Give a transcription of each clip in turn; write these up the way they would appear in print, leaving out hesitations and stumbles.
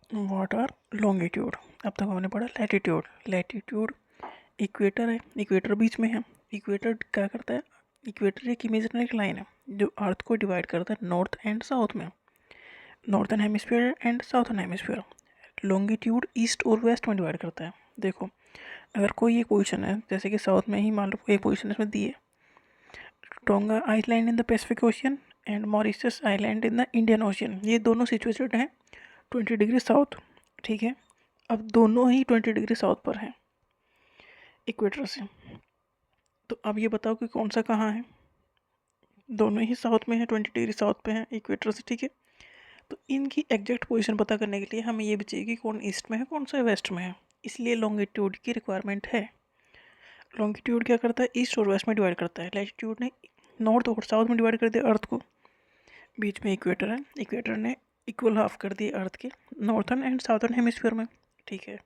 What are longitude. अब तक हमने पढ़ा लैटिट्यूड। लैटिट्यूड इक्वेटर है, इक्वेटर बीच में है। इक्वेटर क्या करता है, इक्वेटर एक इमेजिनरी लाइन है जो अर्थ को डिवाइड करता है नॉर्थ एंड साउथ में, northern hemisphere and southern hemisphere. Longitude east और वेस्ट में डिवाइड करता है। देखो अगर कोई एक पोजीशन है, जैसे कि साउथ में ही मान लो एक पोजीशन इसमें दी है, tonga island in the Pacific ocean and Mauritius island in the Indian ocean, ये दोनों सिचुएटेड हैं 20 डिग्री साउथ। ठीक है, अब दोनों ही 20 डिग्री साउथ पर हैं इक्वेटर से। तो अब ये बताओ कि कौन सा कहाँ है। दोनों ही साउथ में है, 20 डिग्री साउथ पे हैं इक्वेटर से। ठीक है, तो इनकी एग्जैक्ट पोजीशन पता करने के लिए हमें ये भी चाहिए कि कौन ईस्ट में है कौन सा वेस्ट में है, इसलिए लॉन्गिट्यूड की रिक्वायरमेंट है। लॉन्गिट्यूड क्या करता है, ईस्ट और वेस्ट में डिवाइड करता है। लैटिट्यूड ने नॉर्थ और साउथ में डिवाइड कर दिया अर्थ को, बीच में इक्वेटर है, इक्वेटर ने इक्वल हाफ कर दिए अर्थ के नॉर्थन एंड साउथर्न हेमिस्फीयर में। ठीक है,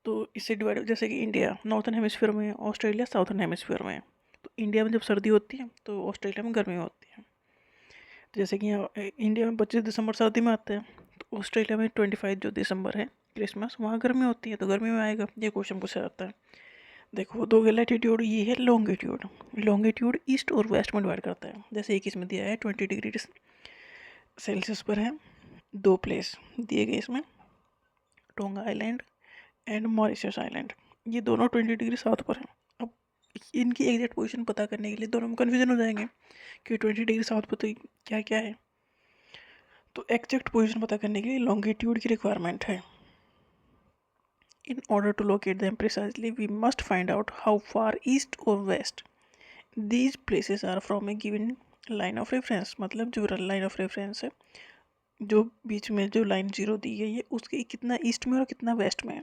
तो इससे डिवाइड, जैसे कि इंडिया नॉर्थन हेमिस्फीयर में, ऑस्ट्रेलिया साउथर्न हेमिस्फीयर में। तो इंडिया में जब सर्दी होती है तो ऑस्ट्रेलिया में गर्मी होती है। तो जैसे कि यहाँ इंडिया में 25 दिसंबर सर्दी में आता है, तो ऑस्ट्रेलिया में 25 जो दिसंबर है क्रिसमस, वहाँ गर्मी होती है, तो गर्मी में आएगा। ये क्वेश्चन पूछा जाता है। देखो दो लैटिट्यूड, ये है लॉन्गिट्यूड। लॉन्गिट्यूड ईस्ट और वेस्ट में डिवाइड करता है। जैसे एक इसमें दिया है 20 डिग्री सेल्सियस पर है, दो प्लेस दिए गए इसमें, tonga island and Mauritius island, ये दोनों 20 डिग्री साउथ पर हैं। अब इनकी एग्जैक्ट पोजीशन पता करने के लिए दोनों में कन्फ्यूजन हो जाएंगे कि 20 डिग्री साउथ पर तो क्या क्या है। तो एग्जैक्ट पोजीशन पता करने के लिए लॉन्गिट्यूड की रिक्वायरमेंट है। In order to locate them precisely, we must find out how far east or west these places are from a given line of reference। मतलब जो लाइन ऑफ रेफरेंस है, जो बीच में जो लाइन जीरो दी गई है, उसके कितना ईस्ट में और कितना वेस्ट में है।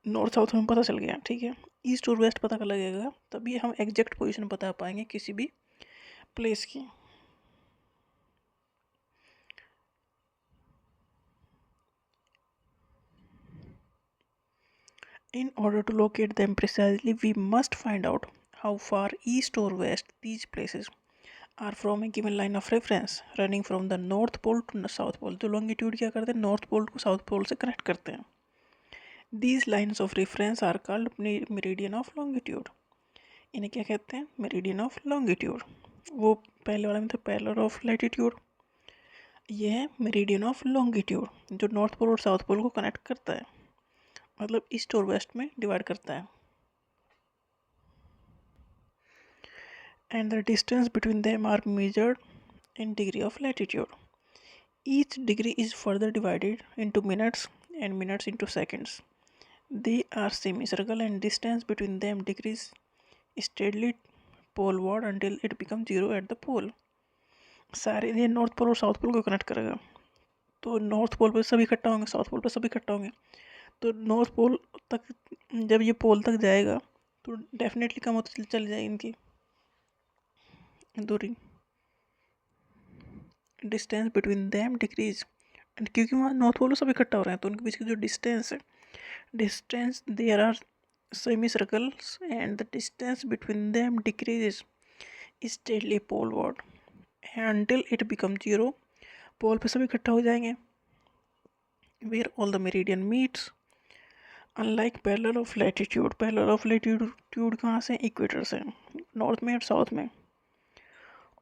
नॉर्थ साउथ में पता चल गया। ठीक है, ईस्ट और वेस्ट पता कर लगेगा, तभी हम एग्जैक्ट पोजीशन बता पाएंगे किसी भी प्लेस की। In order to locate them precisely, we must find out how far east or west these places are from a given line of reference running from the north pole to the south pole। तो longitude क्या करते हैं, north pole को south pole से connect करते हैं। These lines of reference are called meridian of longitude। इन्हें क्या कहते हैं, मेरिडियन ऑफ लॉन्गिट्यूड। वो पहले वाले में था पैरेलल ऑफ लैटिट्यूड, ये है मेरिडियन ऑफ लॉन्गिट्यूड जो नॉर्थ पोल और साउथ पोल को कनेक्ट करता है, मतलब ईस्ट और वेस्ट में डिवाइड करता है। And the distance between them are measured in degree of latitude। Each degree is further divided into minutes and minutes into seconds। They are semicircle and distance between them decrease steadily poleward until it becomes zero at the pole। सारे ये north pole और south pole को connect करेगा, तो north pole पे सभी इकट्ठा होंगे, साउथ पोल पे सभी इकट्ठा होंगे। तो नॉर्थ पोल तक जब ये पोल तक जाएगा तो डेफिनेटली कम होती चली जाएगी इनकी दूरी, डिस्टेंस बिटवीन देम डिक्रीज। क्योंकि वहाँ नॉर्थ पोल सब इकट्ठा हो रहे हैं, तो उनके बीच की जो डिस्टेंस है, distance there are semi circles and the distance between them decreases steadily poleward until it becomes zero। Pole पे सब इकट्ठा हो जाएंगे, where all the meridian meets। Unlike parallel of latitude, parallel of latitude कहाँ से, equator से, north में और साउथ में।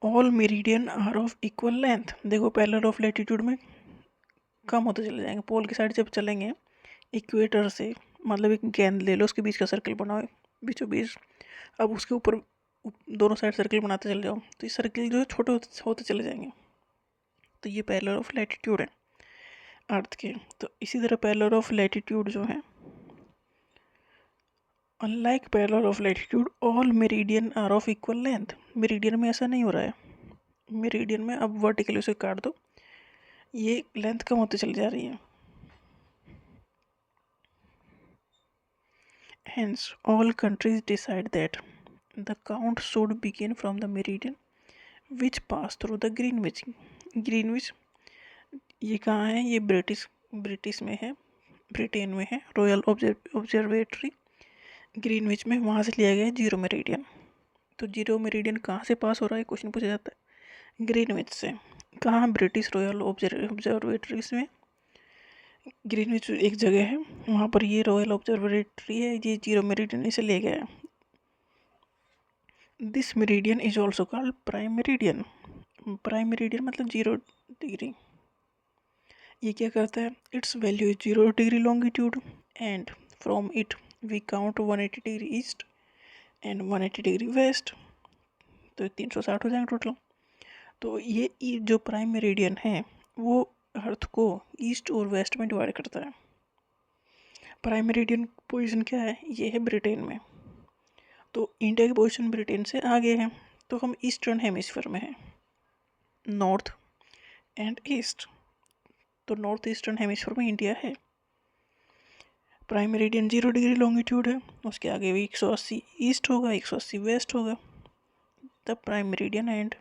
All meridian are of equal length. देखो पैरेलल ऑफ लैटिट्यूड में कम होते चले जाएंगे, पोल की साइड जब चलेंगे इक्वेटर से, मतलब एक गेंद ले लो, उसके बीच का सर्कल बनाओ बीचों बीच, अब उसके ऊपर दोनों साइड सर्कल बनाते चले जाओ, तो ये सर्कल जो है छोटे होते चले जाएंगे। तो ये पैरेलल ऑफ लैटिट्यूड है अर्थ के। तो इसी तरह पैरेलल ऑफ लैटिट्यूड जो है, unlike parallel of latitude all meridian are of equal length. Meridian में ऐसा नहीं हो रहा है, मेरिडियन में अब वर्टिकली उसे काट दो, ये लेंथ कम होती चली जा रही है। Hence, all countries decide that the count should begin from the meridian which pass through the Greenwich। Greenwich ये कहाँ है, ये ब्रिटिश में है, ब्रिटेन में है, रॉयल ऑब्जर्वेटरी ग्रीनविच में, वहाँ से लिया गया है जीरो मेरिडियन। तो जीरो मेरिडियन कहाँ से पास हो रहा है, क्वेश्चन पूछा जाता है ग्रीनविच से। कहाँ? ब्रिटिश रॉयल ऑब्जर्वेटरीज में ग्रीनविच एक जगह है, वहाँ पर ये रॉयल ऑब्जर्वेटरी है, ये 0 मेरिडियन से ले गया है। This meridian is also called prime meridian. Prime meridian मतलब 0 डिग्री। ये क्या करता है? Its value is 0 degree longitude and from it we count 180 degree east and 180 degree west, तो 360 हो जाएंगे टोटल। तो ये जो प्राइम मेरिडियन है वो अर्थ को ईस्ट और वेस्ट में डिवाइड करता है। प्राइम मेरिडियन पोजीशन क्या है? ये है ब्रिटेन में। तो इंडिया की पोजीशन ब्रिटेन से आगे है, तो हम ईस्टर्न हेमिस्फीयर में हैं, नॉर्थ एंड ईस्ट। तो नॉर्थ ईस्टर्न हेमिस्फीयर में इंडिया है। प्राइम मेरिडियन 0 डिग्री लॉन्गिट्यूड है, उसके आगे भी 180 ईस्ट होगा, 180 वेस्ट होगा। तब prime meridian and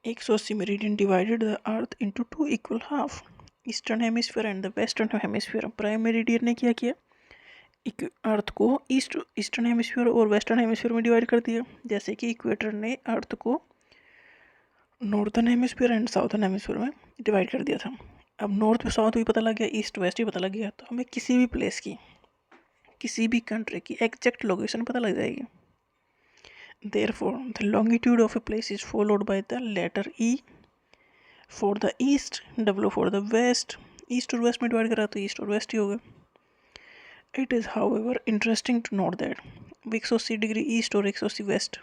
180 meridian divided the earth into 2 equal half, eastern hemisphere and the western hemisphere. Prime meridian ने क्या किया? अर्थ को ईस्टर्न हेमिस्फीयर और वेस्टर्न हेमिस्फीयर में डिवाइड कर दिया, जैसे कि इक्वेटर ने अर्थ को northern hemisphere and southern hemisphere में डिवाइड कर दिया था। अब नॉर्थ साउथ भी पता लग गया, ईस्ट वेस्ट भी पता लग गया, तो हमें किसी भी प्लेस की, किसी भी कंट्री की एग्जैक्ट लोकेशन पता लग जाएगी। Therefore, the longitude of a place is followed by the letter E for the east, W for the west. East और वेस्ट में डिवाइड करा तो ईस्ट और वेस्ट ही होगा। It is however interesting to note that 180 degree east और 180 west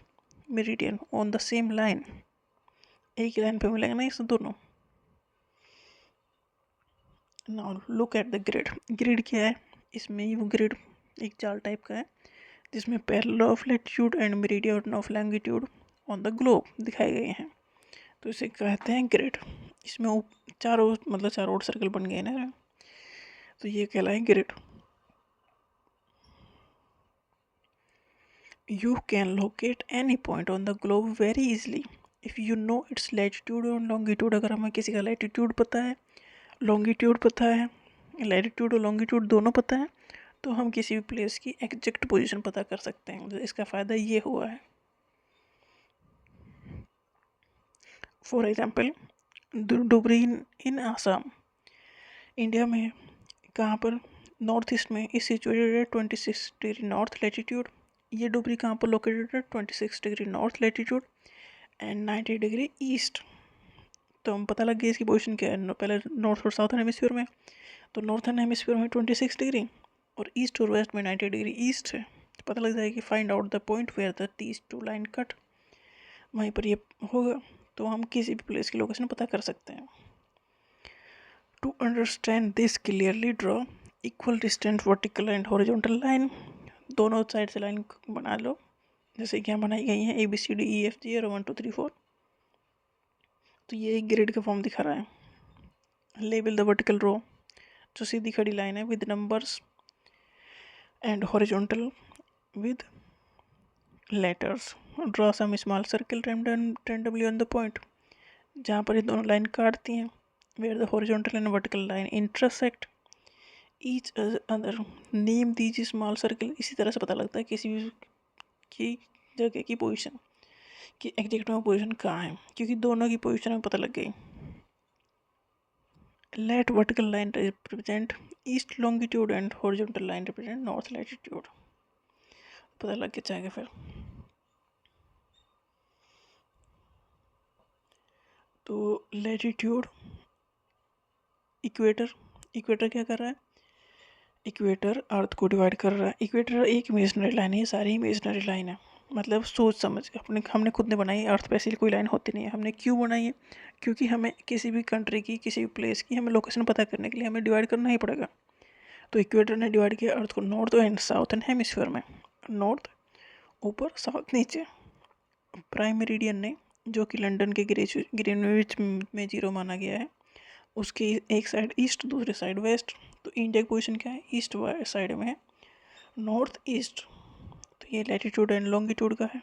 meridian on the same line, एक ही line पे मिलेगा ना इसमें दोनों। Now look at the grid. Grid क्या है? इसमें वो ग्रिड एक चार्ट टाइप का है जिसमें parallel of latitude and meridian of longitude on the globe दिखाए गए हैं, तो इसे कहते हैं ग्रिड। इसमें चारों और सर्कल बन गए ना, तो ये कहलाए grid. You can locate any point on the globe very easily if you know it's latitude और लॉन्गिट्यूड। अगर हमें किसी का लैटिट्यूड पता है, लॉन्गिट्यूड पता है, लैटिट्यूड और लॉन्गिट्यूड दोनों पता है, तो हम किसी भी प्लेस की एग्जैक्ट पोजीशन पता कर सकते हैं। इसका फ़ायदा ये हुआ है। For example, Dhubri in Assam, India में कहाँ पर? नॉर्थ ईस्ट में इस सिचुएटेड है 26 डिग्री नॉर्थ लैटिट्यूड। ये डुबरी कहाँ पर लोकेटेड है? 26 degree north latitude and 90 degree east. तो हम पता लग गया इसकी पोजीशन क्या है। पहले नॉर्थ और साउथर्न हेमिस्फीयर में, तो नॉर्थर्न हेमिस्फीयर में 26 डिग्री और ईस्ट और वेस्ट में 90 डिग्री ईस्ट है। तो पता लग जाएगा कि find out the point where the these two line cut, वहीं पर ये होगा। तो हम किसी भी प्लेस की लोकेशन पता कर सकते हैं। To understand this clearly draw equal distant vertical and horizontal line. दोनों साइड से लाइन बना लो, जैसे कि यहाँ बनाई गई हैं ABCDEFG और 1 2 3 4। तो ये एक ग्रिड का फॉर्म दिखा रहा है। लेबल द वर्टिकल रो, जो सीधी खड़ी लाइन है, with numbers and horizontal with letters. Draw some small circle randomly on the point, जहाँ पर ये दोनों लाइन काटती हैं, where the horizontal and vertical line intersect each other, name these small circle. इसी तरह से पता लगता है किसी भी की जगह की पोजीशन कि एग्जैक्ट में पोजीशन कहाँ है, क्योंकि दोनों की पोजीशन में पता लग गई। Let vertical line represent east longitude and horizontal line represent north latitude. पता लग के जाएगा फिर। तो लैटिट्यूड, इक्वेटर क्या कर रहा है? इक्वेटर अर्थ को डिवाइड कर रहा है। इक्वेटर एक इमेजिनरी लाइन है, ये सारी इमेजिनरी लाइन है, मतलब सोच समझ हमने खुद ने बनाई है। अर्थ पे ऐसी कोई लाइन होती नहीं है। हमने क्यों बनाई है? क्योंकि हमें किसी भी कंट्री की, किसी भी प्लेस की हमें लोकेशन पता करने के लिए हमें डिवाइड करना ही पड़ेगा। तो इक्वेटर ने डिवाइड किया अर्थ को नॉर्थ एंड साउथर्न हेमिस्फीयर में, नॉर्थ ऊपर, साउथ नीचे। प्राइम मेरिडियन ने, जो कि लंदन के ग्रीनविच में 0 माना गया है, उसकी एक साइड ईस्ट, दूसरी साइड वेस्ट। तो इंडिया की पोजीशन क्या है? ईस्ट साइड में है, नॉर्थ ईस्ट। तो ये लैटिट्यूड एंड लॉन्गिट्यूड का है।